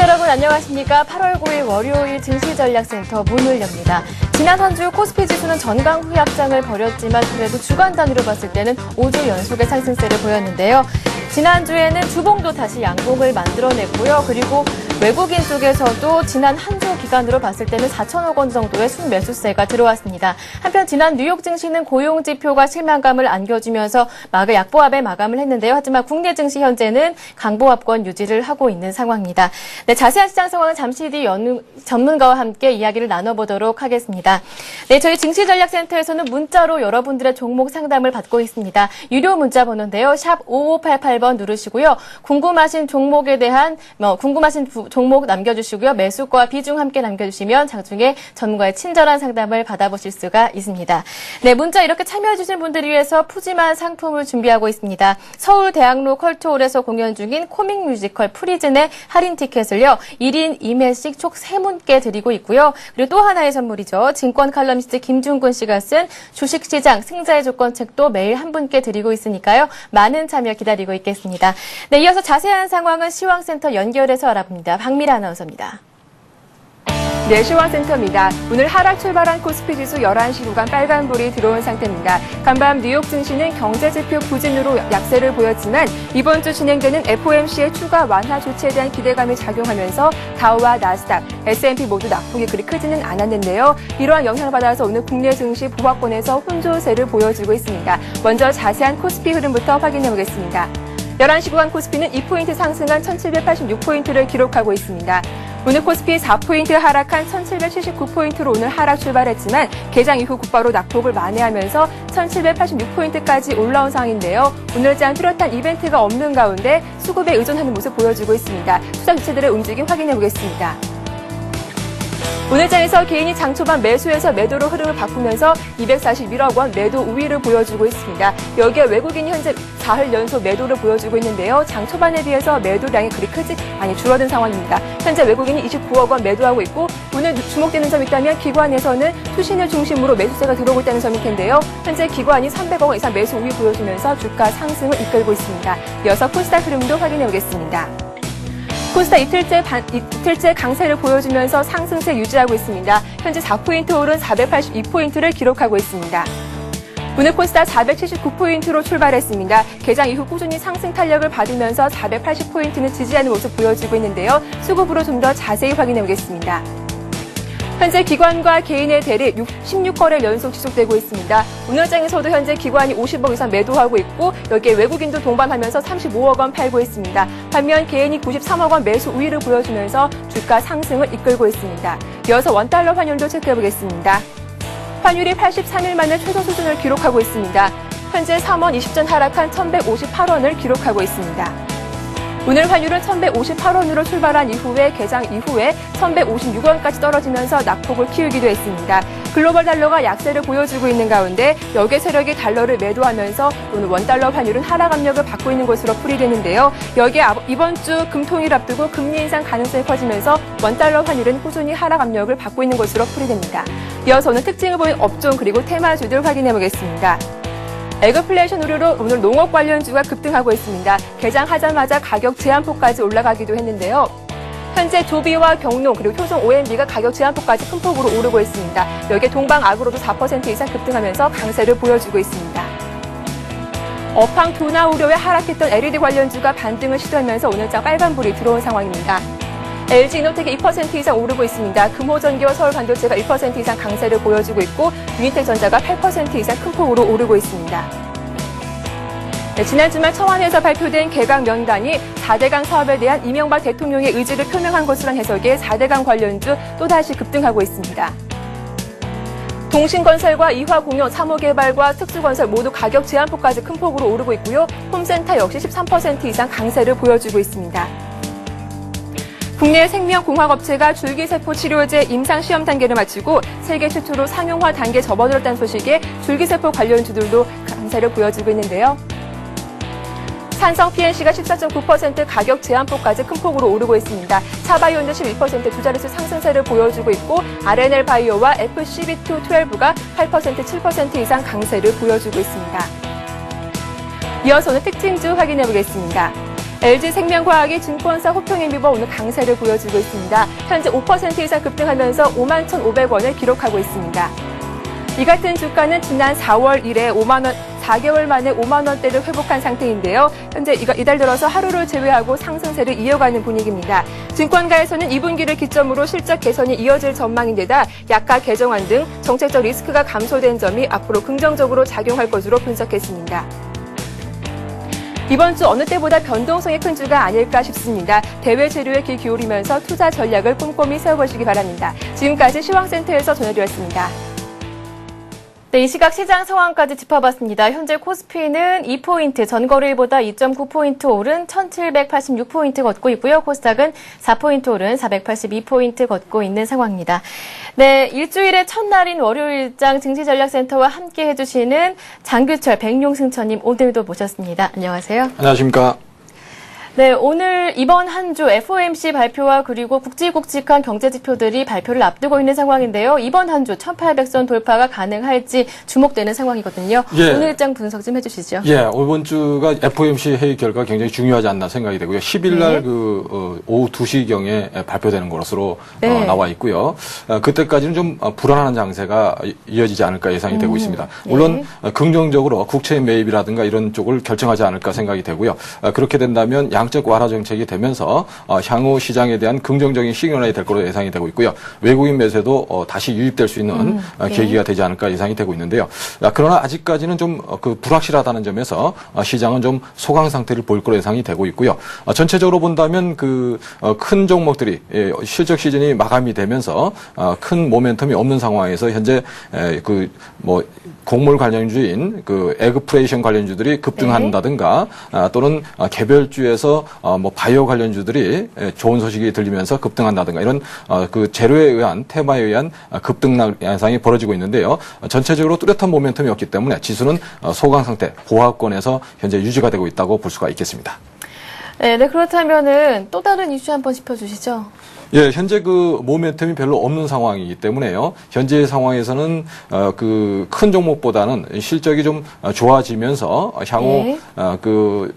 여러분 안녕하십니까. 8월 9일 월요일 증시전략센터 문을 엽니다. 지난 한 주 코스피 지수는 전강 후약장을 벌였지만 그래도 주간 단위로 봤을 때는 5주 연속의 상승세를 보였는데요. 지난주에는 주봉도 다시 양봉을 만들어냈고요. 그리고 외국인 쪽에서도 지난 한 주 기간으로 봤을 때는 4천억 원 정도의 순매수세가 들어왔습니다. 한편 지난 뉴욕 증시는 고용지표가 실망감을 안겨주면서 약보합에 마감을 했는데요. 하지만 국내 증시 현재는 강보합권 유지를 하고 있는 상황입니다. 네, 자세한 시장 상황은 잠시 뒤 전문가와 함께 이야기를 나눠보도록 하겠습니다. 네, 저희 증시전략센터에서는 문자로 여러분들의 종목 상담을 받고 있습니다. 유료 문자 번호인데요. 샵 5588번 누르시고요. 궁금하신 종목에 대한 종목 남겨주시고요. 매수가 비중 함께 남겨주시면 장중에 전문가의 친절한 상담을 받아보실 수가 있습니다. 네, 문자 이렇게 참여해주신 분들을 위해서 푸짐한 상품을 준비하고 있습니다. 서울대학로 컬투홀에서 공연 중인 코믹 뮤지컬 프리즌의 할인 티켓을요. 1인 2매씩 총 3분께 드리고 있고요. 그리고 또 하나의 선물이죠. 증권 칼럼니스트 김준근 씨가 쓴 주식시장 승자의 조건 책도 매일 한 분께 드리고 있으니까요. 많은 참여 기다리고 있겠습니다. 네, 이어서 자세한 상황은 시황센터 연결해서 알아봅니다. 박미라 아나운서입니다. 네, 시황센터입니다. 오늘 하락 출발한 코스피 지수 11시 구간 빨간불이 들어온 상태입니다. 간밤 뉴욕 증시는 경제지표 부진으로 약세를 보였지만 이번 주 진행되는 FOMC의 추가 완화 조치에 대한 기대감이 작용하면서 다우와 나스닥, S&P 모두 낙폭이 그리 크지는 않았는데요. 이러한 영향을 받아서 오늘 국내 증시 보합권에서 혼조세를 보여주고 있습니다. 먼저 자세한 코스피 흐름부터 확인해 보겠습니다. 11시 구간 코스피는 2포인트 상승한 1786포인트를 기록하고 있습니다. 오늘 코스피 4포인트 하락한 1779포인트로 오늘 하락 출발했지만 개장 이후 곧바로 낙폭을 만회하면서 1786포인트까지 올라온 상황인데요. 오늘장 뚜렷한 이벤트가 없는 가운데 수급에 의존하는 모습 보여주고 있습니다. 투자 주체들의 움직임 확인해 보겠습니다. 오늘장에서 개인이 장 초반 매수에서 매도로 흐름을 바꾸면서 241억 원 매도 우위를 보여주고 있습니다. 여기에 외국인이 현재 4흘 연속 매도를 보여주고 있는데요. 장 초반에 비해서 매도량이 그리 많이 줄어든 상황입니다. 현재 외국인이 29억 원 매도하고 있고 오늘 주목되는 점이 있다면 기관에서는 투신을 중심으로 매수세가 들어오고 있다는 점일 텐데요. 현재 기관이 300억 원 이상 매수 우위 보여주면서 주가 상승을 이끌고 있습니다. 이어서 코스닥 흐름도 확인해 보겠습니다. 코스닥 이틀째 강세를 보여주면서 상승세 유지하고 있습니다. 현재 4포인트 오른 482포인트를 기록하고 있습니다. 오늘 코스닥 479포인트로 출발했습니다. 개장 이후 꾸준히 상승 탄력을 받으면서 480포인트는 지지하는 모습 보여주고 있는데요. 수급으로 좀 더 자세히 확인해 보겠습니다. 현재 기관과 개인의 대립 16거래 연속 지속되고 있습니다. 오늘장에서도 현재 기관이 50억 이상 매도하고 있고 여기에 외국인도 동반하면서 35억 원 팔고 있습니다. 반면 개인이 93억 원 매수 우위를 보여주면서 주가 상승을 이끌고 있습니다. 이어서 원달러 환율도 체크해보겠습니다. 환율이 83일 만에 최저 수준을 기록하고 있습니다. 현재 3원 20전 하락한 1158원을 기록하고 있습니다. 오늘 환율은 1158원으로 출발한 이후에 개장 이후에 1156원까지 떨어지면서 낙폭을 키우기도 했습니다. 글로벌 달러가 약세를 보여주고 있는 가운데 역의 세력이 달러를 매도하면서 오늘 원달러 환율은 하락 압력을 받고 있는 것으로 풀이되는데요. 여기에 이번 주 금통일 앞두고 금리 인상 가능성이 커지면서 원달러 환율은 꾸준히 하락 압력을 받고 있는 것으로 풀이됩니다. 이어서 오늘 특징을 보인 업종 그리고 테마주들 확인해 보겠습니다. 에그플레이션 우려로 오늘 농업 관련주가 급등하고 있습니다. 개장하자마자 가격 제한폭까지 올라가기도 했는데요. 현재 조비와 경농 그리고 효성 OMB가 가격 제한폭까지 큰 폭으로 오르고 있습니다. 여기에 동방아그로도 4% 이상 급등하면서 강세를 보여주고 있습니다. 업황 둔화 우려에 하락했던 LED 관련주가 반등을 시도하면서 오늘장 빨간불이 들어온 상황입니다. LG이노텍이 2% 이상 오르고 있습니다. 금호전기와 서울반도체가 1% 이상 강세를 보여주고 있고 유니텍전자가 8% 이상 큰 폭으로 오르고 있습니다. 네, 지난 주말 청와대에서 발표된 개각 명단이 4대강 사업에 대한 이명박 대통령의 의지를 표명한 것으로 한 해석에 4대강 관련주 또다시 급등하고 있습니다. 동신건설과 이화공영, 사모개발과 특수건설 모두 가격 제한폭까지 큰 폭으로 오르고 있고요. 홈센터 역시 13% 이상 강세를 보여주고 있습니다. 국내 생명공학업체가 줄기세포 치료제 임상시험 단계를 마치고 세계 최초로 상용화 단계에 접어들었다는 소식에 줄기세포 관련주들도 강세를 보여주고 있는데요. 산성 PNC가 14.9% 가격 제한폭까지 큰 폭으로 오르고 있습니다. 차바이오는 12% 두 자릿수 상승세를 보여주고 있고 RNL 바이오와 FCB212가 8%, 7% 이상 강세를 보여주고 있습니다. 이어서 오늘 특징주 확인해 보겠습니다. LG생명과학이 증권사 호평에 힘입어 오늘 강세를 보여주고 있습니다. 현재 5% 이상 급등하면서 51,500원을 기록하고 있습니다. 이 같은 주가는 지난 4월 이래 5만 원, 4개월 만에 5만 원대를 회복한 상태인데요. 현재 이달 들어서 하루를 제외하고 상승세를 이어가는 분위기입니다. 증권가에서는 2분기를 기점으로 실적 개선이 이어질 전망인데다 약가 개정안 등 정책적 리스크가 감소된 점이 앞으로 긍정적으로 작용할 것으로 분석했습니다. 이번 주 어느 때보다 변동성이 큰 주가 아닐까 싶습니다. 대외 재료에 귀 기울이면서 투자 전략을 꼼꼼히 세워보시기 바랍니다. 지금까지 시황센터에서 전해드렸습니다. 네, 이 시각 시장 상황까지 짚어봤습니다. 현재 코스피는 2포인트, 전거래일보다 2.9포인트 오른 1786포인트 걷고 있고요. 코스닥은 4포인트 오른 482포인트 걷고 있는 상황입니다. 네, 일주일의 첫날인 월요일장 증시전략센터와 함께 해주시는 장규철, 백용승천님 오늘도 모셨습니다. 안녕하세요. 안녕하십니까. 네, 오늘 이번 한 주 FOMC 발표와 그리고 굵직굵직한 경제지표들이 발표를 앞두고 있는 상황인데요. 이번 한 주 1800선 돌파가 가능할지 주목되는 상황이거든요. 예. 오늘 일장 분석 좀 해주시죠. 예, 이번 주가 FOMC 회의 결과가 굉장히 중요하지 않나 생각이 되고요. 10일 날 네. 오후 2시경에 발표되는 것으로 네. 나와 있고요. 그때까지는 좀 불안한 장세가 이어지지 않을까 예상이 되고 있습니다. 물론 긍정적으로 국채 매입이라든가 이런 쪽을 결정하지 않을까 생각이 되고요. 그렇게 된다면 양적 완화 정책이 되면서 향후 시장에 대한 긍정적인 시그널이 될 것으로 예상이 되고 있고요. 외국인 매수에도 다시 유입될 수 있는 계기가 되지 않을까 예상이 되고 있는데요. 그러나 아직까지는 좀 불확실하다는 점에서 시장은 좀 소강 상태를 보일 것으로 예상이 되고 있고요. 전체적으로 본다면 큰 종목들이 실적 시즌이 마감이 되면서 큰 모멘텀이 없는 상황에서 현재 곡물 관련주인 에그프레이션 관련주들이 급등한다든가 또는 개별주에서 바이오 관련주들이 좋은 소식이 들리면서 급등한다든가 이런 재료에 의한 테마에 의한 급등 양상이 벌어지고 있는데요. 전체적으로 뚜렷한 모멘텀이 없기 때문에 지수는 소강 상태, 보합권에서 현재 유지가 되고 있다고 볼 수가 있겠습니다. 네, 그렇다면은 또 다른 이슈 한번 짚어주시죠. 예, 현재 모멘텀이 별로 없는 상황이기 때문에요. 현재 상황에서는 큰 종목보다는 실적이 좀 좋아지면서 향후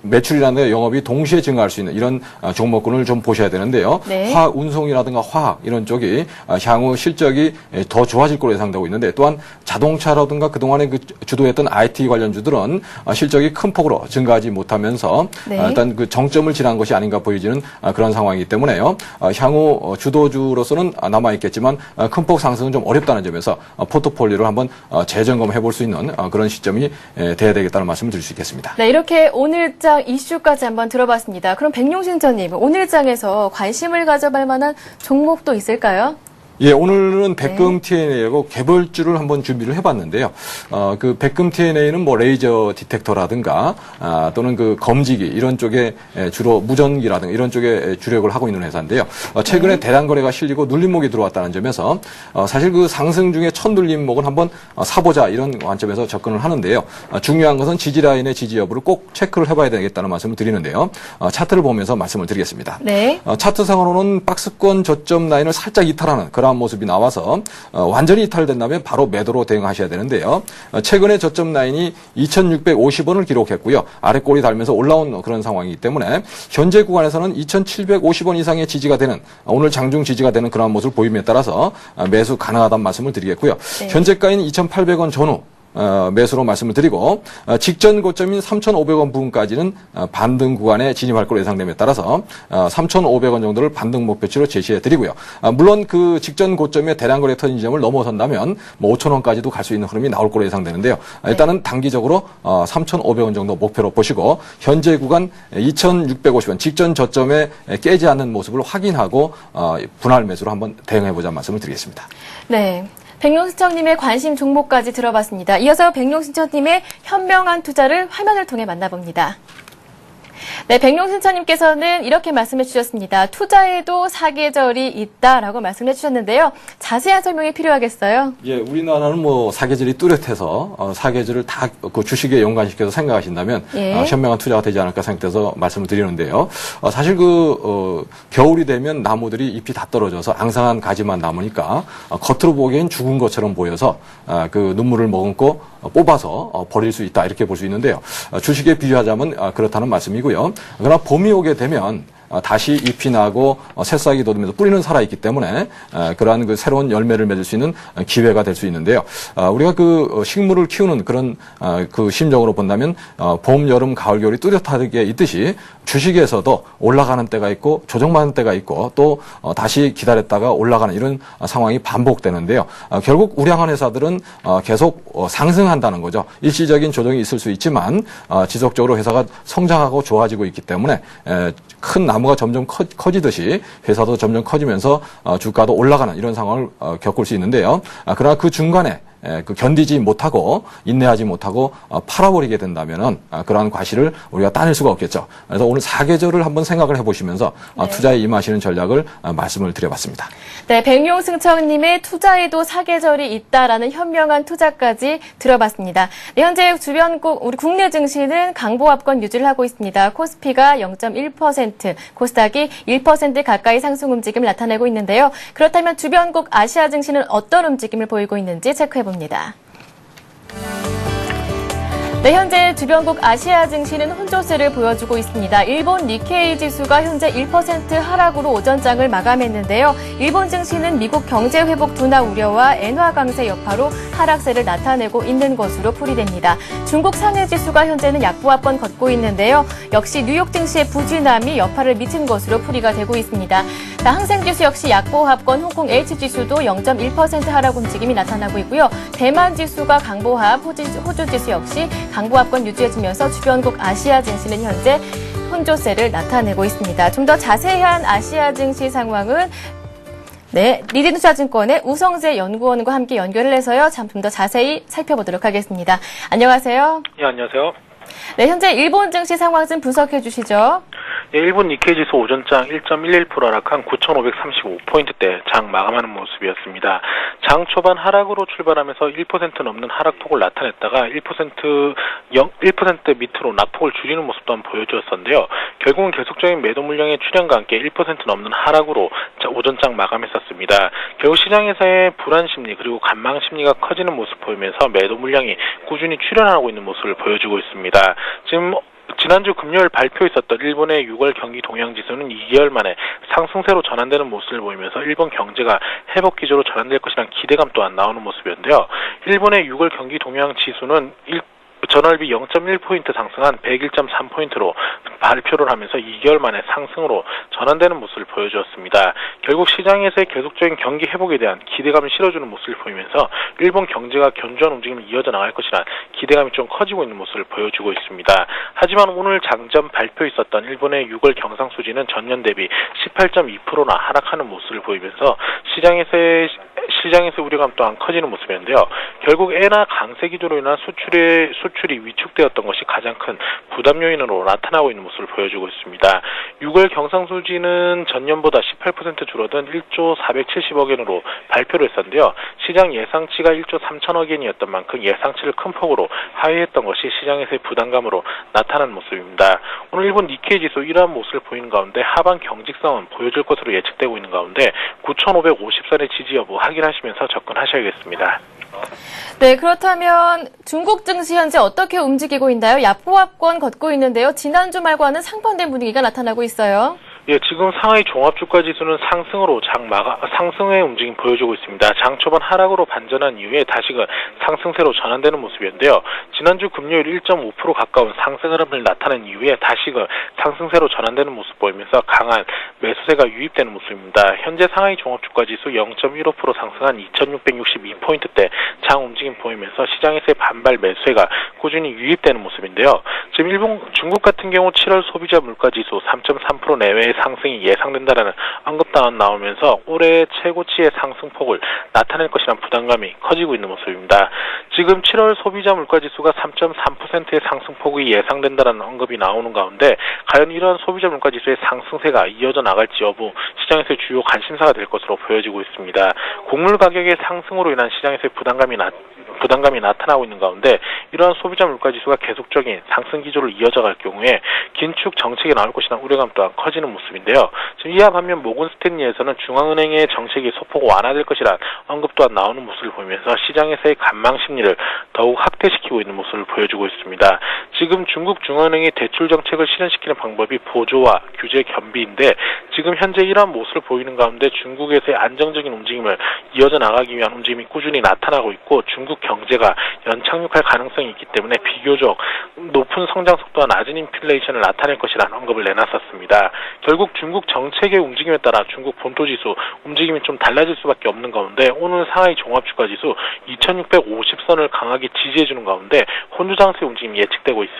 매출이라는 영업이 동시에 증가할 수 있는 이런 종목군을 좀 보셔야 되는데요. 네. 화학 운송이라든가 화학 이런 쪽이 향후 실적이 더 좋아질 것으로 예상되고 있는데 또한 자동차라든가 그동안에 주도했던 IT 관련주들은 실적이 큰 폭으로 증가하지 못하면서 일단 정점을 지난 것이 아닌가 보여지는 그런 상황이기 때문에요. 향후 주도주로서는 남아있겠지만 큰 폭 상승은 좀 어렵다는 점에서 포트폴리오를 한번 재점검해 볼 수 있는 그런 시점이 돼야 되겠다는 말씀을 드릴 수 있겠습니다. 네, 이렇게 오늘장 이슈까지 한번 들어봤습니다. 그럼 백용신전님, 오늘장에서 관심을 가져볼 만한 종목도 있을까요? 예, 오늘은 백금 TNA하고 개별주를 한번 준비를 해봤는데요. 백금 TNA는 레이저 디텍터라든가, 또는 검지기, 이런 쪽에 주로 무전기라든가 이런 쪽에 주력을 하고 있는 회사인데요. 최근에 대량 거래가 실리고 눌림목이 들어왔다는 점에서, 사실 상승 중에 첫 눌림목은 한번 사보자 이런 관점에서 접근을 하는데요. 중요한 것은 지지라인의 지지 여부를 꼭 체크를 해봐야 되겠다는 말씀을 드리는데요. 차트를 보면서 말씀을 드리겠습니다. 네. 차트상으로는 박스권 저점 라인을 살짝 이탈하는 그런 모습이 나와서 완전히 이탈된다면 바로 매도로 대응하셔야 되는데요. 최근에 저점 라인이 2,650원을 기록했고요. 아래꼬리 달면서 올라온 그런 상황이기 때문에 현재 구간에서는 2,750원 이상의 지지가 되는 오늘 장중 지지가 되는 그런 모습을 보임에 따라서 매수 가능하다는 말씀을 드리겠고요. 네. 현재가인 2,800원 전후 매수로 말씀을 드리고 직전 고점인 3,500원 부근까지는 반등 구간에 진입할 것으로 예상됨에 따라서 3,500원 정도를 반등 목표치로 제시해 드리고요. 물론 그 직전 고점의 대량 거래 터진 지점을 넘어선다면 5,000원까지도 갈 수 있는 흐름이 나올 것으로 예상되는데요. 일단은 단기적으로 3,500원 정도 목표로 보시고 현재 구간 2,650원 직전 저점에 깨지 않는 모습을 확인하고 분할 매수로 한번 대응해 보자는 말씀을 드리겠습니다. 네. 백용신천님의 관심 종목까지 들어봤습니다. 이어서 백용신천님의 현명한 투자를 화면을 통해 만나봅니다. 네, 백용신천님께서는 이렇게 말씀해 주셨습니다. 투자에도 사계절이 있다라고 말씀해 주셨는데요. 자세한 설명이 필요하겠어요? 예, 우리나라는 사계절이 뚜렷해서 사계절을 다 주식에 연관시켜서 생각하신다면 현명한 투자가 되지 않을까 생각돼서 말씀을 드리는데요. 사실 겨울이 되면 나무들이 잎이 다 떨어져서 앙상한 가지만 남으니까 겉으로 보기엔 죽은 것처럼 보여서 눈물을 머금고 뽑아서 버릴 수 있다 이렇게 볼 수 있는데요. 주식에 비유하자면 그렇다는 말씀이고요. 보이고요. 그러나 봄이 오게 되면 다시 잎이 나고 새싹이 돋으면서 뿌리는 살아있기 때문에 그러한 그 새로운 열매를 맺을 수 있는 기회가 될 수 있는데요. 우리가 그 식물을 키우는 그런 그 심정으로 본다면 봄, 여름, 가을, 겨울이 뚜렷하게 있듯이 주식에서도 올라가는 때가 있고 조정받는 때가 있고 또 다시 기다렸다가 올라가는 이런 상황이 반복되는데요. 결국 우량한 회사들은 계속 상승한다는 거죠. 일시적인 조정이 있을 수 있지만 지속적으로 회사가 성장하고 좋아지고 있기 때문에 큰 나무가 점점 커지듯이 회사도 점점 커지면서 주가도 올라가는 이런 상황을 겪을 수 있는데요. 그러나 그 중간에 그 견디지 못하고 인내하지 못하고 팔아버리게 된다면은 그러한 과실을 우리가 따낼 수가 없겠죠. 그래서 오늘 사계절을 한번 생각을 해보시면서 투자에 임하시는 전략을 말씀을 드려봤습니다. 네, 백용승청님의 투자에도 사계절이 있다라는 현명한 투자까지 들어봤습니다. 네, 현재 주변국 우리 국내 증시는 강보합권 유지를 하고 있습니다. 코스피가 0.1%, 코스닥이 1% 가까이 상승 움직임을 나타내고 있는데요. 그렇다면 주변국 아시아 증시는 어떤 움직임을 보이고 있는지 체크해봅니다. 네, 현재 주변국 아시아 증시는 혼조세를 보여주고 있습니다. 일본 니케이 지수가 현재 1% 하락으로 오전장을 마감했는데요. 일본 증시는 미국 경제 회복 둔화 우려와 엔화 강세 여파로 하락세를 나타내고 있는 것으로 풀이됩니다. 중국 상해 지수가 현재는 약보합권 걷고 있는데요. 역시 뉴욕 증시의 부진함이 여파를 미친 것으로 풀이가 되고 있습니다. 항생 지수 역시 약보합권, 홍콩 H 지수도 0.1% 하락 움직임이 나타나고 있고요. 대만 지수가 강보합, 호주 지수 역시 강보합권 유지해지면서 주변국 아시아 증시는 현재 혼조세를 나타내고 있습니다. 좀 더 자세한 아시아 증시 상황은 리딩투자증권의 우성재 연구원과 함께 연결을 해서요. 좀 더 자세히 살펴보도록 하겠습니다. 안녕하세요. 예, 안녕하세요. 네, 현재 일본 증시 상황 좀 분석해 주시죠. 예, 일본 니케이 지수 오전장 1.11% 하락한 9,535포인트대 장 마감하는 모습이었습니다. 장 초반 하락으로 출발하면서 1% 넘는 하락폭을 나타냈다가 1% 밑으로 낙폭을 줄이는 모습도 한번 보여주었었는데요. 결국은 계속적인 매도 물량의 출현과 함께 1% 넘는 하락으로 오전장 마감했었습니다. 결국 시장에서의 불안 심리 그리고 관망 심리가 커지는 모습 보이면서 매도 물량이 꾸준히 출현하고 있는 모습을 보여주고 있습니다. 지금 지난주 금요일 발표 있었던 일본의 6월 경기 동향 지수는 2개월 만에 상승세로 전환되는 모습을 보이면서 일본 경제가 회복 기조로 전환될 것이라는 기대감 또한 나오는 모습이었는데요. 일본의 6월 경기 동향 지수는 전월비 0.1포인트 상승한 101.3포인트로 발표를 하면서 2개월 만에 상승으로 전환되는 모습을 보여주었습니다. 결국 시장에서의 계속적인 경기 회복에 대한 기대감을 실어주는 모습을 보이면서 일본 경제가 견조한 움직임이 이어져 나갈 것이라는 기대감이 좀 커지고 있는 모습을 보여주고 있습니다. 하지만 오늘 장점 발표 있었던 일본의 6월 경상수지는 전년 대비 18.2%나 하락하는 모습을 보이면서 시장에서의 우려감 또한 커지는 모습이었는데요. 결국 엔화 강세 기조로 인한 수출이 위축되었던 것이 가장 큰 부담 요인으로 나타나고 있는 모습을 보여주고 있습니다. 6월 경상수지는 전년보다 18% 줄어든 1조 470억 엔으로 발표를 했었는데요. 시장 예상치가 1조 3천억 엔이었던 만큼 예상치를 큰 폭으로 하회했던 것이 시장에서의 부담감으로 나타난 모습입니다. 오늘 일본 니케이 지수 이러한 모습을 보이는 가운데 하반 경직성은 보여줄 것으로 예측되고 있는 가운데 9,550선의 지지 여부 확인하시면서 접근하셔야겠습니다. 네, 그렇다면 중국 증시 현재 어떻게 움직이고 있나요? 약보합권 걷고 있는데요. 지난주 말과는 상반된 분위기가 나타나고 있어요. 예, 지금 상하이 종합주가지수는 상승의 움직임 보여주고 있습니다. 장 초반 하락으로 반전한 이후에 다시금 상승세로 전환되는 모습이었는데요. 지난주 금요일 1.5% 가까운 상승 흐름을 나타낸 이후에 다시금 상승세로 전환되는 모습 보이면서 강한 매수세가 유입되는 모습입니다. 현재 상하이 종합주가지수 0.15% 상승한 2,662포인트대 장 움직임 보이면서 시장에서의 반발 매수세가 꾸준히 유입되는 모습인데요. 지금 중국 같은 경우 7월 소비자 물가지수 3.3% 내외의 상승이 예상된다라는 언급담이 나오면서 올해 최고치의 상승폭을 나타낼 것이라는 부담감이 커지고 있는 모습입니다. 지금 7월 소비자 물가지수가 3.3%의 상승폭이 예상된다라는 언급이 나오는 가운데 과연 이러한 소비자 물가지수의 상승세가 이어져 나갈지 여부 시장에서의 주요 관심사가 될 것으로 보여지고 있습니다. 곡물 가격의 상승으로 인한 시장에서의 부담감이 나타나고 있는 가운데 이러한 소비자 물가지수가 계속적인 상승 기조를 이어져갈 경우에 긴축 정책이 나올 것이라는 우려감 또한 커지는 모습인데요. 지금 이와 반면 모건스탠리에서는 중앙은행의 정책이 소폭 완화될 것이라는 언급 또한 나오는 모습을 보이면서 시장에서의 관망 심리를 더욱 확대시키고 있는 모습을 보여주고 있습니다. 지금 중국 중앙은행이 대출 정책을 실현시키는 방법이 보조와 규제 겸비인데 지금 현재 이러한 모습을 보이는 가운데 중국에서의 안정적인 움직임을 이어져 나가기 위한 움직임이 꾸준히 나타나고 있고 중국 경제가 연착륙할 가능성이 있기 때문에 비교적 높은 성장 속도와 낮은 인플레이션을 나타낼 것이라는 언급을 내놨었습니다. 결국 중국 정책의 움직임에 따라 중국 본토지수 움직임이 좀 달라질 수밖에 없는 가운데 오늘 상하이 종합주가지수 2650선을 강하게 지지해주는 가운데 혼주 장세 움직임이 예측되고 있습니다.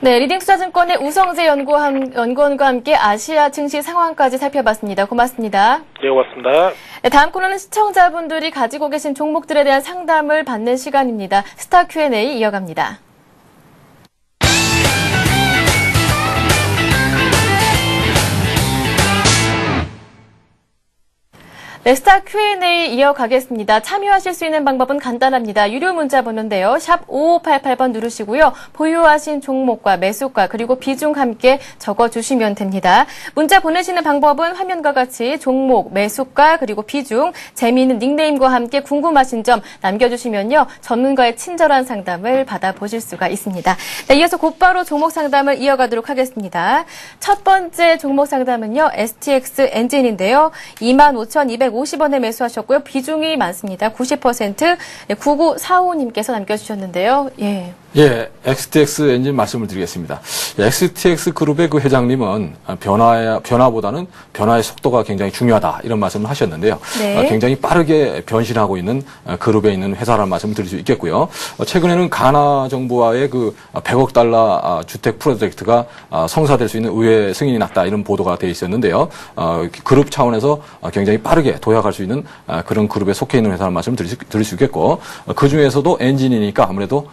네, 리딩투자증권의 우성재 연구원과 함께 아시아 증시 상황까지 살펴봤습니다. 고맙습니다. 네, 고맙습니다. 네, 다음 코너는 시청자분들이 가지고 계신 종목들에 대한 상담을 받는 시간입니다. 스타 Q&A 이어갑니다. 네, 스타 Q&A 이어가겠습니다. 참여하실 수 있는 방법은 간단합니다. 유료 문자 번호인데요. 샵 5588번 누르시고요. 보유하신 종목과 매수가 그리고 비중 함께 적어주시면 됩니다. 문자 보내시는 방법은 화면과 같이 종목, 매수가 그리고 비중, 재미있는 닉네임과 함께 궁금하신 점 남겨주시면요. 전문가의 친절한 상담을 받아보실 수가 있습니다. 네, 이어서 곧바로 종목 상담을 이어가도록 하겠습니다. 첫 번째 종목 상담은요. STX 엔진인데요. 25,250원에 매수하셨고요. 비중이 많습니다. 90%. 9945님께서 남겨주셨는데요. 예. 예, XTX 엔진 말씀을 드리겠습니다. XTX 그룹의 그 회장님은 변화보다는 변화의 속도가 굉장히 중요하다 이런 말씀을 하셨는데요. 네. 굉장히 빠르게 변신하고 있는 그룹에 있는 회사라는 말씀을 드릴 수 있겠고요. 최근에는 가나 정부와의 그 100억 달러 주택 프로젝트가 성사될 수 있는 의회 승인이 났다 이런 보도가 돼 있었는데요. 그룹 차원에서 굉장히 빠르게 도약할 수 있는 그런 그룹에 속해 있는 회사라는 말씀을 드릴 수 있겠고 그 중에서도 엔진이니까 아무래도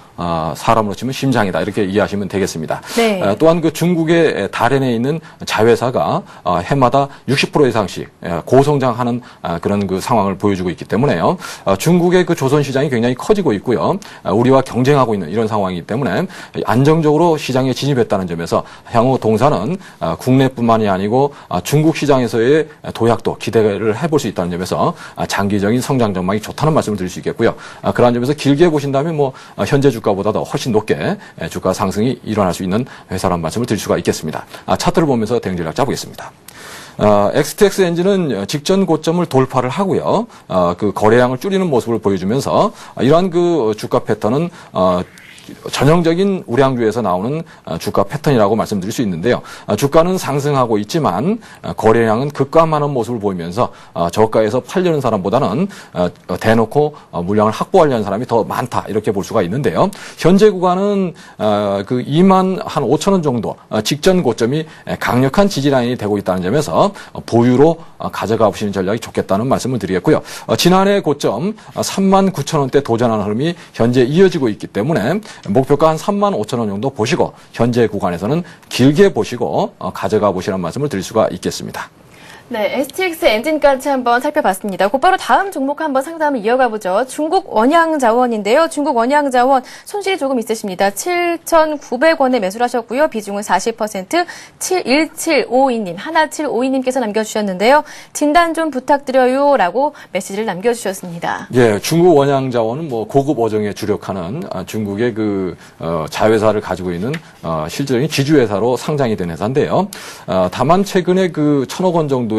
사람으로 치면 심장이다 이렇게 이해하시면 되겠습니다. 네. 또한 그 중국의 다롄에 있는 자회사가 해마다 60% 이상씩 고성장하는 그런 그 상황을 보여주고 있기 때문에요. 중국의 그 조선 시장이 굉장히 커지고 있고요. 우리와 경쟁하고 있는 이런 상황이기 때문에 안정적으로 시장에 진입했다는 점에서 향후 동사는 국내뿐만이 아니고 중국 시장에서의 도약도 기대를 해볼 수 있다는 점에서 장기적인 성장 전망이 좋다는 말씀을 드릴 수 있겠고요. 그러한 점에서 길게 보신다면 뭐 현재 주가보다도 훨씬 높게 주가 상승이 일어날 수 있는 회사라는 말씀을 드릴 수가 있겠습니다. 차트를 보면서 대응 전략 짜보겠습니다. XTX 엔진은 직전 고점을 돌파를 하고요. 그 거래량을 줄이는 모습을 보여주면서 이러한 그 주가 패턴은 전형적인 우량주에서 나오는 주가 패턴이라고 말씀드릴 수 있는데요. 주가는 상승하고 있지만 거래량은 급감하는 모습을 보이면서 저가에서 팔려는 사람보다는 대놓고 물량을 확보하려는 사람이 더 많다 이렇게 볼 수가 있는데요. 현재 구간은 그 2만 한 5천 원 정도 직전 고점이 강력한 지지라인이 되고 있다는 점에서 보유로 가져가 보시는 전략이 좋겠다는 말씀을 드리겠고요. 지난해 고점 3만 9천 원대 도전하는 흐름이 현재 이어지고 있기 때문에 목표가 한 3만 5천 원 정도 보시고 현재 구간에서는 길게 보시고 가져가 보시라는 말씀을 드릴 수가 있겠습니다. 네, STX 엔진까지 한번 살펴봤습니다. 곧바로 다음 종목 한번 상담을 이어가 보죠. 중국 원양자원인데요. 중국 원양자원 손실이 조금 있으십니다. 7,900원에 매수를 하셨고요. 비중은 40%, 1752님, 1752님께서 남겨주셨는데요. 진단 좀 부탁드려요 라고 메시지를 남겨주셨습니다. 예, 중국 원양자원은 뭐 고급 어종에 주력하는 중국의 그 자회사를 가지고 있는 실질적인 지주회사로 상장이 된 회사인데요. 다만 최근에 그 1,000억 원 정도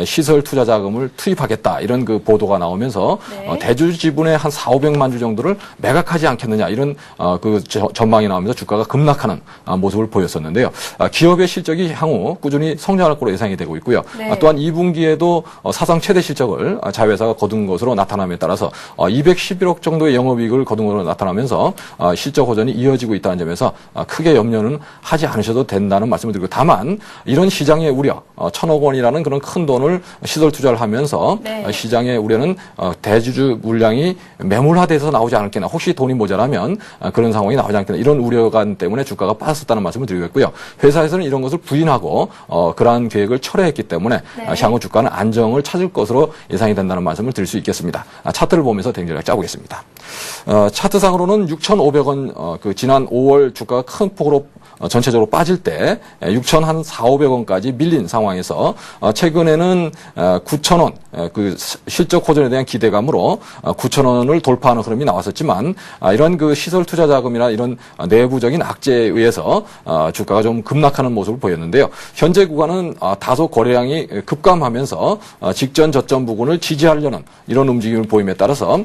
시설 투자 자금을 투입하겠다 이런 그 보도가 나오면서 네. 대주 지분의 한 4,500만 주 정도를 매각하지 않겠느냐 이런 그 전망이 나오면서 주가가 급락하는 모습을 보였었는데요. 기업의 실적이 향후 꾸준히 성장할 것으로 예상이 되고 있고요. 네. 또한 2분기에도 사상 최대 실적을 자회사가 거둔 것으로 나타남에 따라서 211억 정도의 영업이익을 거둔 것으로 나타나면서 실적 호전이 이어지고 있다는 점에서 크게 염려는 하지 않으셔도 된다는 말씀을 드리고 다만 이런 시장의 우려 1,000억 원이라는 그런 큰 돈을 시설 투자를 하면서 네. 시장의 우려는 대주주 물량이 매몰화돼서 나오지 않을게나 혹시 돈이 모자라면 그런 상황이 나오지 않겠나 이런 우려감 때문에 주가가 빠졌었다는 말씀을 드리겠고요. 회사에서는 이런 것을 부인하고 그러한 계획을 철회했기 때문에 네. 향후 주가는 안정을 찾을 것으로 예상이 된다는 말씀을 드릴 수 있겠습니다. 차트를 보면서 대응 전략 짜보겠습니다. 차트상으로는 6,500원, 그 지난 5월 주가가 큰 폭으로 전체적으로 빠질 때 6,400원까지 밀린 상황에서 최근에는 9,000원 그 실적 호전에 대한 기대감으로 9,000원을 돌파하는 흐름이 나왔었지만 이런 그 시설 투자 자금이나 이런 내부적인 악재에 의해서 주가가 좀 급락하는 모습을 보였는데요. 현재 구간은 다소 거래량이 급감하면서 직전 저점 부근을 지지하려는 이런 움직임을 보임에 따라서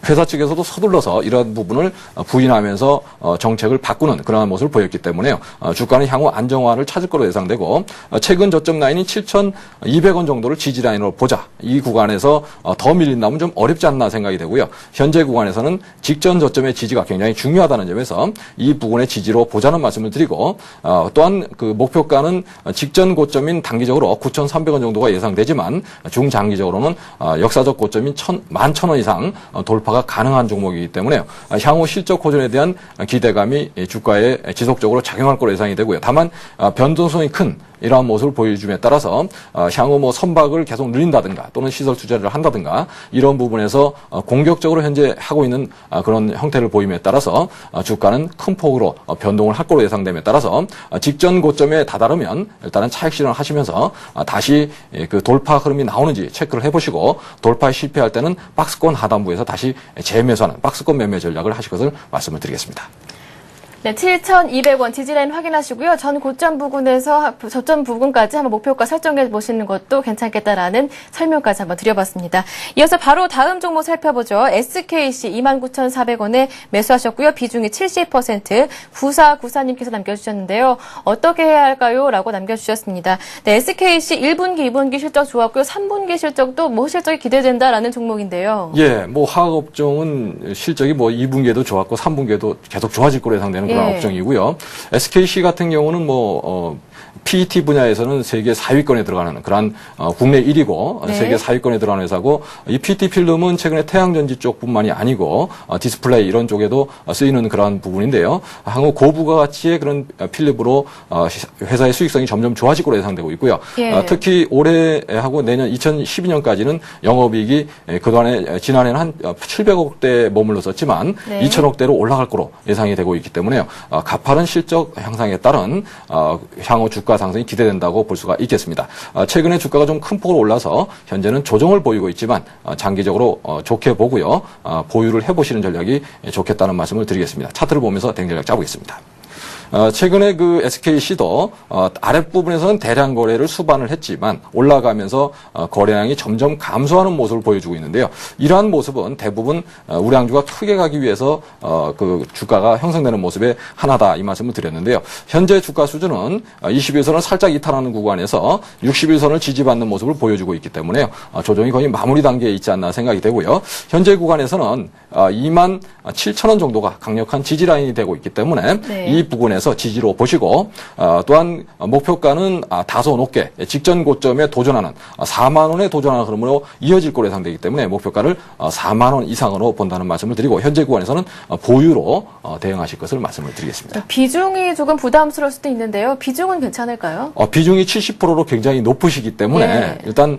회사 측에서도 서둘러서 이러한 부분을 부인하면서 정책을 바꾸는 그러한 모습을 보였기 때문에요. 주가는 향후 안정화를 찾을 것으로 예상되고 최근 저점 라인이 7,200원 정도를 지지 라인으로 보자. 이 구간에서 더 밀린다면 좀 어렵지 않나 생각이 되고요. 현재 구간에서는 직전 저점의 지지가 굉장히 중요하다는 점에서 이 부분의 지지로 보자는 말씀을 드리고 또한 그 목표가는 직전 고점인 단기적으로 9,300원 정도가 예상되지만 중장기적으로는 역사적 고점인 11,000원 이상 돌파 가능한 종목이기 때문에 향후 실적 호전에 대한 기대감이 주가에 지속적으로 작용할 것으로 예상이 되고요. 다만 변동성이 큰 이러한 모습을 보여줌에 따라서 향후 뭐 선박을 계속 늘린다든가 또는 시설 투자를 한다든가 이런 부분에서 공격적으로 현재 하고 있는 그런 형태를 보임에 따라서 주가는 큰 폭으로 변동을 할 것으로 예상됨에 따라서 직전 고점에 다다르면 일단은 차익 실현을 하시면서 다시 그 돌파 흐름이 나오는지 체크를 해보시고 돌파에 실패할 때는 박스권 하단부에서 다시 재매수하는 박스권 매매 전략을 하실 것을 말씀을 드리겠습니다. 네, 7,200원 지지라인 확인하시고요. 전 고점 부근에서 저점 부근까지 한번 목표가 설정해 보시는 것도 괜찮겠다라는 설명까지 한번 드려봤습니다. 이어서 바로 다음 종목 살펴보죠. SKC 29,400원에 매수하셨고요. 비중이 70%, 9494님께서 남겨주셨는데요. 어떻게 해야 할까요? 라고 남겨주셨습니다. 네, SKC 1분기, 2분기 실적 좋았고요. 3분기 실적도 뭐 실적이 기대된다라는 종목인데요. 예, 뭐 화학업종은 실적이 뭐 2분기에도 좋았고 3분기에도 계속 좋아질 거로 예상되는 그런 업종이고요. SKC 같은 경우는 PET 분야에서는 세계 4위권에 들어가는 그런 국내 1위고 네. 세계 4위권에 들어가는 회사고 이 PET 필름은 최근에 태양전지 쪽뿐만이 아니고 디스플레이 이런 쪽에도 쓰이는 그런 부분인데요. 향후 고부가 가치의 그런 필름으로 회사의 수익성이 점점 좋아질 것으로 예상되고 있고요. 예. 특히 올해하고 내년 2012년까지는 영업이익이 그동안에 지난해는 한 700억대에 머물렀었지만 네. 2천억대로 올라갈 거로 예상이 되고 있기 때문에 가파른 실적 향상에 따른 향후 주가 상승이 기대된다고 볼 수가 있겠습니다. 최근에 주가가 좀 큰 폭으로 올라서 현재는 조정을 보이고 있지만 장기적으로 좋게 보고요. 보유를 해보시는 전략이 좋겠다는 말씀을 드리겠습니다. 차트를 보면서 대응 전략 짜보겠습니다. 최근에 그 SKC도 아랫부분에서는 대량 거래를 수반을 했지만 올라가면서 거래량이 점점 감소하는 모습을 보여주고 있는데요. 이러한 모습은 대부분 우량주가 크게 가기 위해서 그 주가가 형성되는 모습의 하나다 이 말씀을 드렸는데요. 현재 주가 수준은 21선을 살짝 이탈하는 구간에서 61선을 지지받는 모습을 보여주고 있기 때문에 조정이 거의 마무리 단계에 있지 않나 생각이 되고요. 현재 구간에서는 27,000원 정도가 강력한 지지 라인이 되고 있기 때문에 네. 이 부분에서 지지로 보시고 또한 목표가는 다소 높게 직전 고점에 도전하는 4만 원에 도전하는 흐름으로 이어질 것으로 예상되기 때문에 목표가를 4만 원 이상으로 본다는 말씀을 드리고 현재 구간에서는 보유로 대응하실 것을 말씀을 드리겠습니다. 비중이 조금 부담스러울 수도 있는데요. 비중은 괜찮을까요? 비중이 70%로 굉장히 높으시기 때문에 네. 일단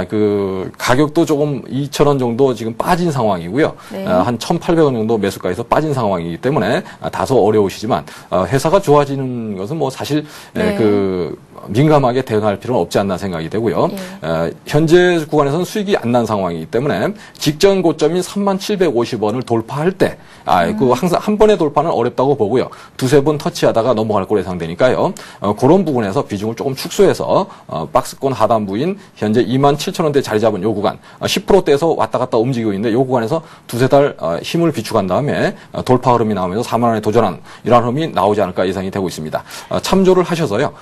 그 가격도 조금 2,000원 정도 지금 빠진 상황이고요. 네. 한 1,800원 정도 매수가에서 빠진 상황이기 때문에 다소 어려우시지만 회사가 좋아지는 것은 뭐 사실 네. 그 민감하게 대응할 필요는 없지 않나 생각이 되고요. 현재 구간에서는 수익이 안 난 상황이기 때문에 직전 고점인 3750원을 돌파할 때 그 항상 한 번의 돌파는 어렵다고 보고요. 두세 번 터치하다가 넘어갈 거로 예상되니까요. 그런 부분에서 비중을 조금 축소해서 박스권 하단부인 현재 27,000원대 자리 잡은 요 구간 10%대에서 왔다 갔다 움직이고 있는데 요 구간에서 두세 달 힘을 비축한 다음에 돌파 흐름이 나오면서 4만 원에 도전하는 이러한 흐름이 나오지 않을까 예상이 되고 있습니다. 참조를 하셔서요.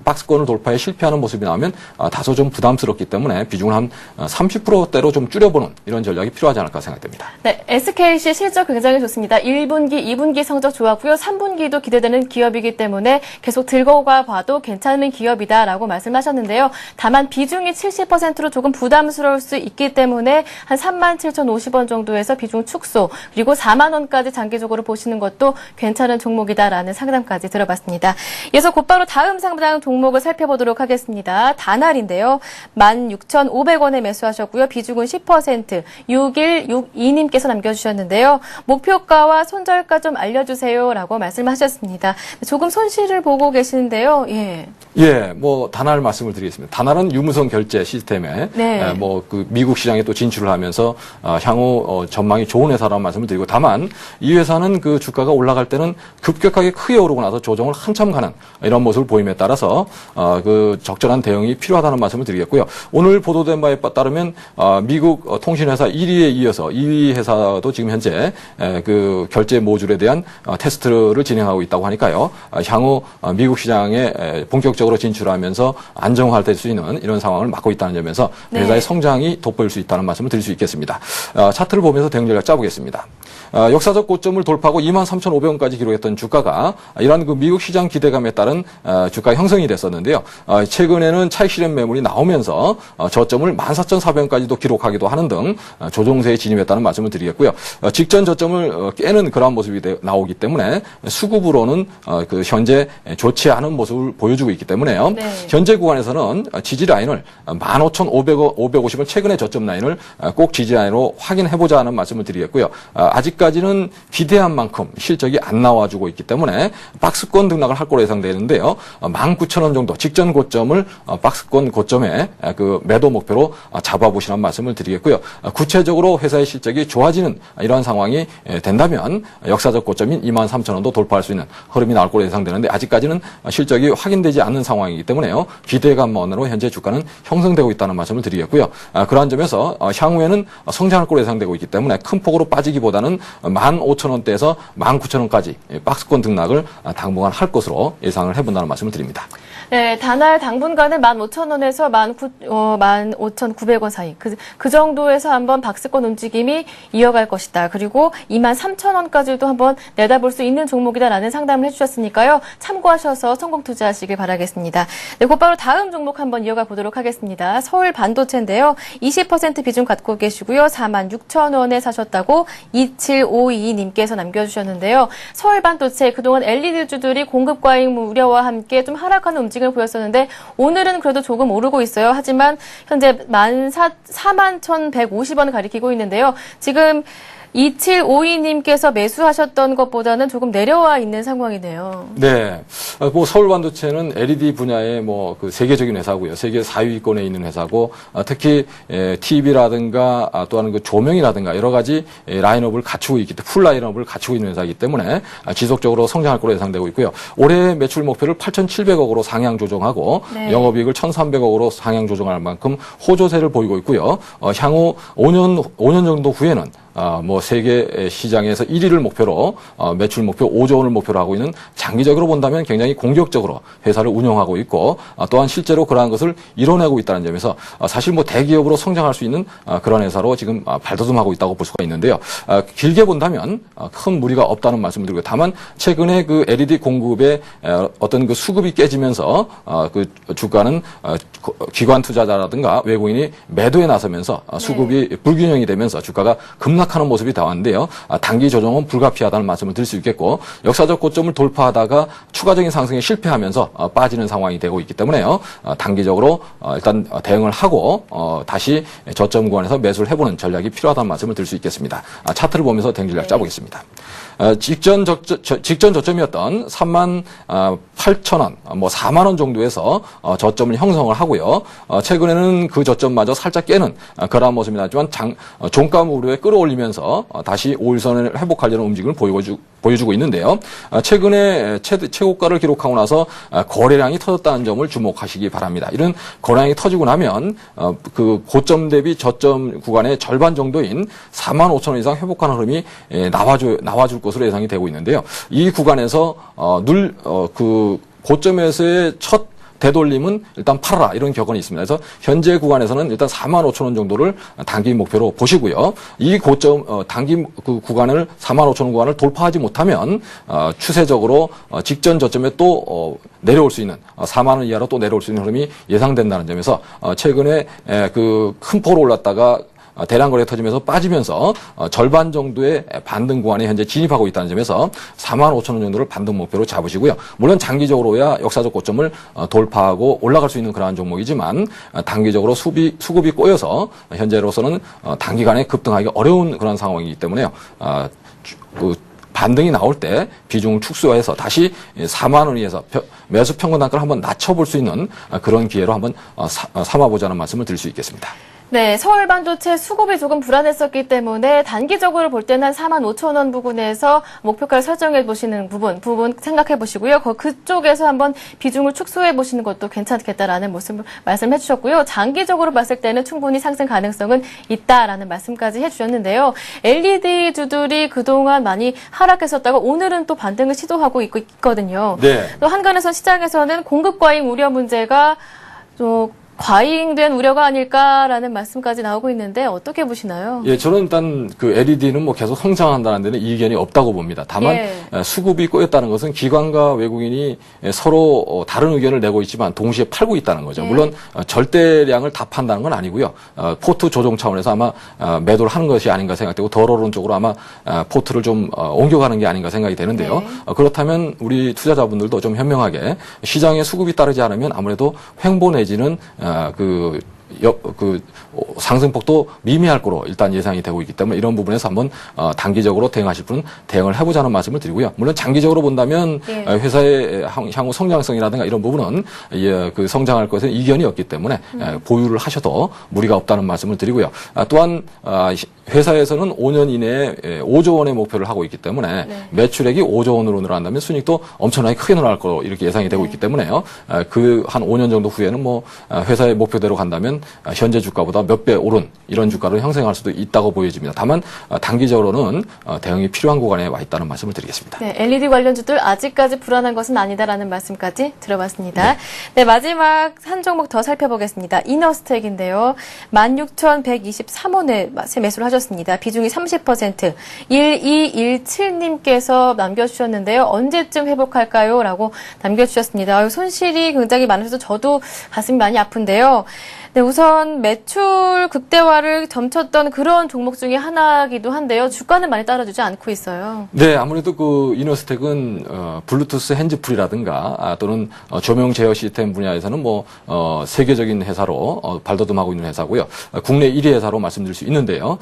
박스권을 돌파에 실패하는 모습이 나오면 다소 좀 부담스럽기 때문에 비중을 한 30%대로 좀 줄여보는 이런 전략이 필요하지 않을까 생각됩니다. 네, SKC 실적 굉장히 좋습니다. 1분기, 2분기 성적 좋았고요. 3분기도 기대되는 기업이기 때문에 계속 들고 가봐도 괜찮은 기업이다라고 말씀하셨는데요. 다만 비중이 70%로 조금 부담스러울 수 있기 때문에 한 37,050원 정도에서 비중 축소 그리고 4만 원까지 장기적으로 보시는 것도 괜찮은 종목이다라는 상담까지 들어봤습니다. 이어서 곧바로 다음 상담 종목 종목을 살펴보도록 하겠습니다. 다날인데요. 16,500원에 매수하셨고요. 비중은 10%, 6162님께서 남겨주셨는데요. 목표가와 손절가 좀 알려주세요라고 말씀하셨습니다. 조금 손실을 보고 계시는데요. 예. 예, 뭐 다날 말씀을 드리겠습니다. 다날은 유무선 결제 시스템에 네. 뭐 그 미국 시장에 또 진출을 하면서 향후 전망이 좋은 회사라는 말씀을 드리고, 다만 이 회사는 그 주가가 올라갈 때는 급격하게 크게 오르고 나서 조정을 한참 가는 이런 모습을 보임에 따라서 그 적절한 대응이 필요하다는 말씀을 드리겠고요. 오늘 보도된 바에 따르면 미국 통신회사 1위에 이어서 2위 회사도 지금 현재 그 결제 모듈에 대한 테스트를 진행하고 있다고 하니까요. 향후 미국 시장에 본격적으로 진출하면서 안정화될 수 있는 이런 상황을 맞고 있다는 점에서 회사의 성장이 돋보일 수 있다는 말씀을 드릴 수 있겠습니다. 차트를 보면서 대응 전략 짜보겠습니다. 역사적 고점을 돌파하고 23,500원까지 기록했던 주가가 이러한 그 미국 시장 기대감에 따른 주가 형성이 됐었는데요. 최근에는 차익 실현 매물이 나오면서 저점을 14,400원까지도 기록하기도 하는 등 조정세에 진입했다는 말씀을 드리겠고요. 직전 저점을 깨는 그러한 모습이 나오기 때문에 수급으로는 그 현재 좋지 않은 모습을 보여주고 있기 때문에요. 네. 현재 구간에서는 지지 라인을 15,550원 최근의 저점 라인을 꼭 지지 라인으로 확인해보자 하는 말씀을 드리겠고요. 아직까지는 기대한 만큼 실적이 안 나와주고 있기 때문에 박스권 등락을 할 거로 예상되는데요. 19,000원 정도 직전 고점을 박스권 고점에 그 매도 목표로 잡아보시라는 말씀을 드리겠고요. 구체적으로 회사의 실적이 좋아지는 이러한 상황이 된다면 역사적 고점인 23,000원도 돌파할 수 있는 흐름이 나올 거로 예상되는데, 아직까지는 실적이 확인되지 않는 상황이기 때문에요. 기대감만으로 현재 주가는 형성되고 있다는 말씀을 드리겠고요. 그러한 점에서 향후에는 성장할 거로 예상되고 있기 때문에 큰 폭으로 빠지기보다는 15,000원대에서 19,000원까지 박스권 등락을 당분간 할 것으로 예상을 해본다는 말씀을 드립니다. 네, 다날 당분간은 15,000원에서 15,900원 사이. 그 정도에서 한번 박스권 움직임이 이어갈 것이다. 그리고 23,000원까지도 한번 내다볼 수 있는 종목이다라는 상담을 해주셨으니까요. 참고하셔서 성공 투자하시길 바라겠습니다. 네, 곧바로 다음 종목 한번 이어가 보도록 하겠습니다. 서울 반도체인데요. 20% 비중 갖고 계시고요. 46,000원에 사셨다고 2752님께서 남겨주셨는데요. 서울 반도체 그동안 LED 주들이 공급 과잉 우려와 함께 좀 하락하는 움직임을 보였었는데 오늘은 그래도 조금 오르고 있어요. 하지만 현재 41,150원 가리키고 있는데요. 지금 2752님께서 매수하셨던 것보다는 조금 내려와 있는 상황이네요. 네. 뭐 서울 반도체는 LED 분야의 뭐 그 세계적인 회사고요. 세계 4위권에 있는 회사고, 특히 TV라든가 또한 그 조명이라든가 여러 가지 라인업을 갖추고 있기 때문에, 풀 라인업을 갖추고 있는 회사이기 때문에 지속적으로 성장할 거로 예상되고 있고요. 올해 매출 목표를 8,700억으로 상향 조정하고 네. 영업이익을 1,300억으로 상향 조정할 만큼 호조세를 보이고 있고요. 향후 5년 정도 후에는 뭐 세계 시장에서 1위를 목표로 매출 목표 5조 원을 목표로 하고 있는, 장기적으로 본다면 굉장히 공격적으로 회사를 운영하고 있고, 또한 실제로 그러한 것을 이뤄내고 있다는 점에서 사실 뭐 대기업으로 성장할 수 있는 그런 회사로 지금 발돋움하고 있다고 볼 수가 있는데요. 길게 본다면 큰 무리가 없다는 말씀을 드리고, 다만 최근에 그 LED 공급의 어떤 그 수급이 깨지면서 그 주가는 기관 투자자라든가 외국인이 매도에 나서면서 수급이 불균형이 되면서 주가가 급락하는 모습이 나왔는데요. 단기 조정은 불가피하다는 말씀을 드릴 수 있겠고, 역사적 고점을 돌파하다가 추가적인 상승에 실패하면서 빠지는 상황이 되고 있기 때문에요. 단기적으로 일단 대응을 하고 다시 저점 구간에서 매수를 해보는 전략이 필요하다는 말씀을 드릴 수 있겠습니다. 차트를 보면서 대응 전략 짜보겠습니다. 직전 저점이었던 38,000원, 뭐 4만 원 정도에서 저점을 형성을 하고요. 최근에는 그 저점마저 살짝 깨는 그러한 모습이 나지만 종가 우려에 끌어올리면서 다시 5일선을 회복하려는 움직임을 보여주고 있는데요. 최근에 최고가를 기록하고 나서 거래량이 터졌다는 점을 주목하시기 바랍니다. 이런 거래량이 터지고 나면 그 고점 대비 저점 구간의 절반 정도인 45,000원 이상 회복하는 흐름이 나와줄 것으로 예상이 되고 있는데요. 이 구간에서 그 고점에서의 첫 되돌림은 일단 팔아라, 이런 격언이 있습니다. 그래서 현재 구간에서는 일단 45,000원 정도를 단기 목표로 보시고요. 이 고점 단기 그 구간을 45,000원 구간을 돌파하지 못하면 추세적으로 직전 저점에 또 내려올 수 있는 4만 원 이하로 또 내려올 수 있는 흐름이 예상된다는 점에서 최근에 그 큰 폭으로 올랐다가 대량 거래 터지면서 빠지면서 절반 정도의 반등 구간에 현재 진입하고 있다는 점에서 45,000원 정도를 반등 목표로 잡으시고요. 물론 장기적으로야 역사적 고점을 돌파하고 올라갈 수 있는 그러한 종목이지만 단기적으로 수급이 꼬여서 현재로서는 단기간에 급등하기 어려운 그런 상황이기 때문에요. 반등이 나올 때 비중을 축소해서 다시 4만 원에서 매수 평균 단가를 한번 낮춰볼 수 있는 그런 기회로 한번 삼아보자는 말씀을 드릴 수 있겠습니다. 네, 서울 반도체 수급이 조금 불안했었기 때문에 단기적으로 볼 때는 한 45,000원 부근에서 목표가를 설정해 보시는 부분 생각해 보시고요. 그쪽에서 한번 비중을 축소해 보시는 것도 괜찮겠다라는 말씀을 해주셨고요. 장기적으로 봤을 때는 충분히 상승 가능성은 있다라는 말씀까지 해주셨는데요. LED 주들이 그동안 많이 하락했었다가 오늘은 또 반등을 시도하고 있거든요. 네. 또 한간에서 시장에서는 공급 과잉 우려 문제가 좀 과잉된 우려가 아닐까라는 말씀까지 나오고 있는데 어떻게 보시나요? 예, 저는 일단 그 LED는 뭐 계속 성장한다는 데는 이견이 없다고 봅니다. 다만 수급이 꼬였다는 것은 기관과 외국인이 서로 다른 의견을 내고 있지만 동시에 팔고 있다는 거죠. 물론 절대량을 다 판다는 건 아니고요. 포트 조정 차원에서 아마 매도를 하는 것이 아닌가 생각되고 덜 오른쪽으로 아마 포트를 좀 옮겨가는 게 아닌가 생각이 되는데요. 그렇다면 우리 투자자분들도 좀 현명하게 시장의 수급이 따르지 않으면 아무래도 횡보 내지는 상승폭도 미미할 거로 일단 예상이 되고 있기 때문에 이런 부분에서 한번 단기적으로 대응하실 분은 대응을 해보자는 말씀을 드리고요. 물론 장기적으로 본다면 회사의 향후 성장성이라든가 이런 부분은 그 성장할 것에 이견이 없기 때문에 보유를 하셔도 무리가 없다는 말씀을 드리고요. 또한 회사에서는 5년 이내에 5조 원의 목표를 하고 있기 때문에 매출액이 5조 원으로 늘어난다면 순이익도 엄청나게 크게 늘어날 거로 이렇게 예상이 되고 있기 때문에요. 그 한 5년 정도 후에는 뭐 회사의 목표대로 간다면 현재 주가보다 몇 배 오른 이런 주가를 형성할 수도 있다고 보여집니다. 다만 단기적으로는 대응이 필요한 구간에 와 있다는 말씀을 드리겠습니다. 네, LED 관련주들 아직까지 불안한 것은 아니다라는 말씀까지 들어봤습니다. 네, 마지막 한 종목 더 살펴보겠습니다. 이너스텍인데요. 16,123원에 매수를 하셨습니다. 비중이 30%. 1217님께서 남겨주셨는데요. 언제쯤 회복할까요? 라고 남겨주셨습니다. 손실이 굉장히 많으셔서 저도 가슴이 많이 아픈데요. 네, 우선 매출 극대화를 점쳤던 그런 종목 중에 하나이기도 한데요. 주가는 많이 따라주지 않고 있어요. 네, 아무래도 그 이너스텍은 블루투스 핸즈프리라든가 또는 조명 제어 시스템 분야에서는 뭐 세계적인 회사로 발돋움하고 있는 회사고요. 국내 1위 회사로 말씀드릴 수 있는데요.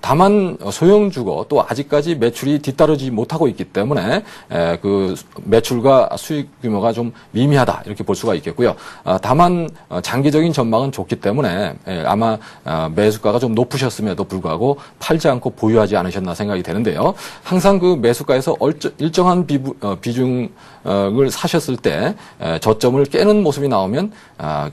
다만 소형주고 또 아직까지 매출이 뒤따르지 못하고 있기 때문에 그 매출과 수익 규모가 좀 미미하다 이렇게 볼 수가 있겠고요. 다만 장기적인 전망은 좋기 때문에 아마 매수가가 좀 높으셨음에도 불구하고 팔지 않고 보유하지 않으셨나 생각이 되는데요. 항상 그 매수가에서 일정한 비중을 사셨을 때 저점을 깨는 모습이 나오면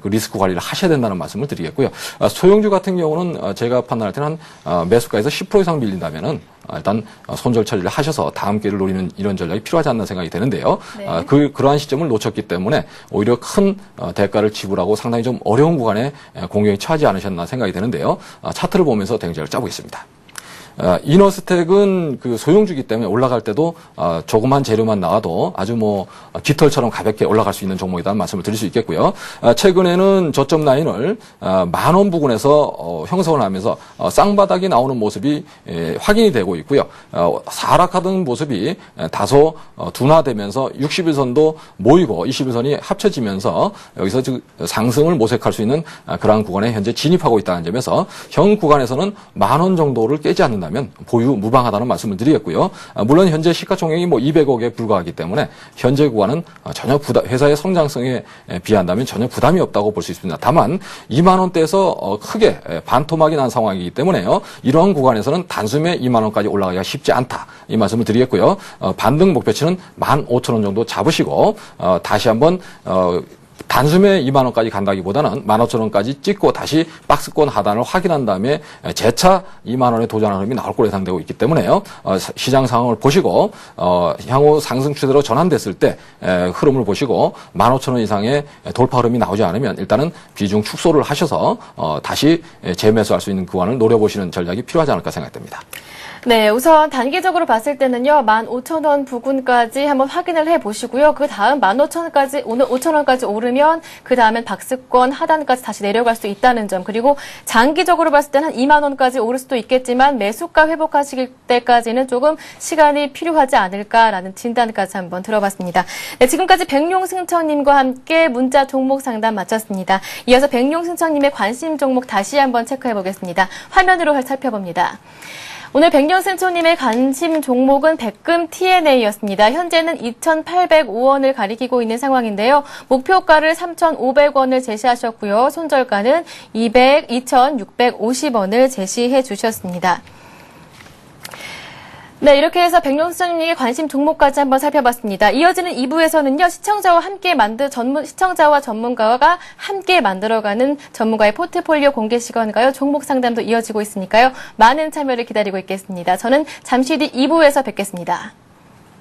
그 리스크 관리를 하셔야 된다는 말씀을 드리겠고요. 소형주 같은 경우는 제가 판단할 때는 한 매수가에서 10% 이상 밀린다면은 일단 손절 처리를 하셔서 다음 기회를 노리는 이런 전략이 필요하지 않나 생각이 되는데요. 네. 그러한 시점을 놓쳤기 때문에 오히려 큰 대가를 지불하고 상당히 좀 어려운 구간에 공격에 처하지 않으셨나 생각이 되는데요. 차트를 보면서 대응책을 짜보겠습니다. 이너스텍은 그 소형주기 때문에 올라갈 때도 조그만 재료만 나와도 아주 뭐 깃털처럼 가볍게 올라갈 수 있는 종목이라는 말씀을 드릴 수 있겠고요. 최근에는 저점 라인을 10,000원 부근에서 형성을 하면서 쌍바닥이 나오는 모습이 확인이 되고 있고요. 하락하던 모습이 다소 둔화되면서 60일선도 모이고 21선이 합쳐지면서 여기서 상승을 모색할 수 있는 그러한 구간에 현재 진입하고 있다는 점에서 현 구간에서는 10,000원 정도를 깨지 않는다면 보유 무방하다는 말씀을 드리겠고요. 물론 현재 시가총액이 뭐 200억에 불과하기 때문에 현재 구간은 전혀 회사의 성장성에 비한다면 전혀 부담이 없다고 볼 수 있습니다. 다만 2만 원대에서 크게 반토막이 난 상황이기 때문에요. 이러한 구간에서는 단숨에 2만 원까지 올라가기가 쉽지 않다. 이 말씀을 드리겠고요. 반등 목표치는 15,000원 정도 잡으시고 다시 한번 단숨에 2만 원까지 간다기보다는 15,000원까지 찍고 다시 박스권 하단을 확인한 다음에 재차 2만 원에 도전하는 흐름이 나올 거로 예상되고 있기 때문에요. 시장 상황을 보시고 향후 상승 추세로 전환됐을 때 흐름을 보시고 15,000원 이상의 돌파 흐름이 나오지 않으면 일단은 비중 축소를 하셔서 다시 재매수할 수 있는 구간을 노려보시는 전략이 필요하지 않을까 생각됩니다. 네, 우선 단기적으로 봤을 때는요, 15,000원 부근까지 한번 확인을 해보시고요. 그 다음 15,000원까지, 오늘 5,000원까지 오르면 그 다음엔 박스권 하단까지 다시 내려갈 수 있다는 점. 그리고 장기적으로 봤을 때는 한 2만 원까지 오를 수도 있겠지만 매수가 회복하실 때까지는 조금 시간이 필요하지 않을까라는 진단까지 한번 들어봤습니다. 네, 지금까지 백룡승천님과 함께 문자 종목 상담 마쳤습니다. 이어서 백룡승천님의 관심 종목 다시 한번 체크해보겠습니다. 화면으로 살펴봅니다. 오늘 백룡승천님의 관심 종목은 백금 TNA였습니다. 현재는 2,805원을 가리키고 있는 상황인데요. 목표가를 3,500원을 제시하셨고요. 손절가는 2,650원을 제시해 주셨습니다. 네, 이렇게 해서 백룡승천님의 관심 종목까지 한번 살펴봤습니다. 이어지는 2부에서는요, 시청자와 전문가가 함께 만들어가는 전문가의 포트폴리오 공개 시간과요, 종목 상담도 이어지고 있으니까요, 많은 참여를 기다리고 있겠습니다. 저는 잠시 뒤 2부에서 뵙겠습니다.